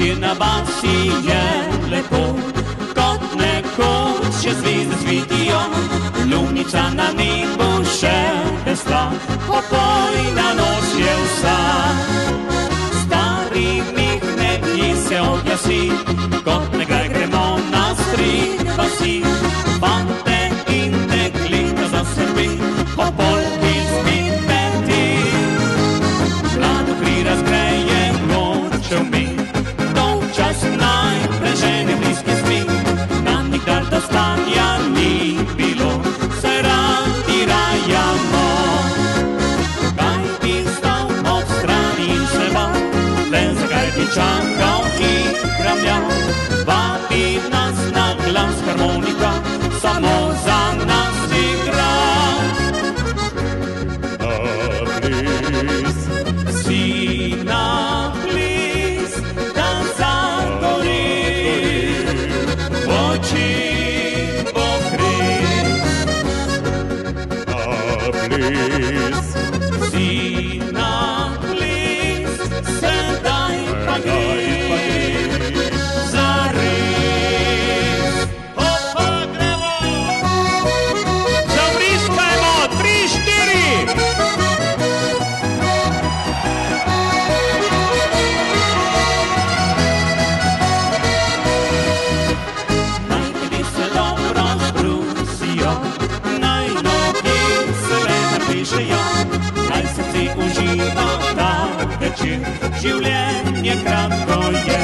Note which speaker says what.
Speaker 1: večer na vasi je lepo, kot nekoč še zvezde svetijo, lunica na nebu še vesla, popolna noč je vsa. Stari mehne se oglasi, kot nekaj gremo na strik vasi, fante in dekleta za srbi, popolki spit peti. Mlado kri razgreje gorčev mi, dolgčas najprej žene bliske smi, nam nikdar do stanja ni bilo, se radi rajamo. Kaj bi stal ob strani in se bal, le zakaj bi čakal in kramljal, vabi nas na glas harmonika, samo za nas igra. Si na plis, da zagori, v oči pokri. Si na plis, sedaj pa gre, zares. Gremo! Zavriskajmo, 3, 4! Naj srce uživa ta večer, življenje kratko je.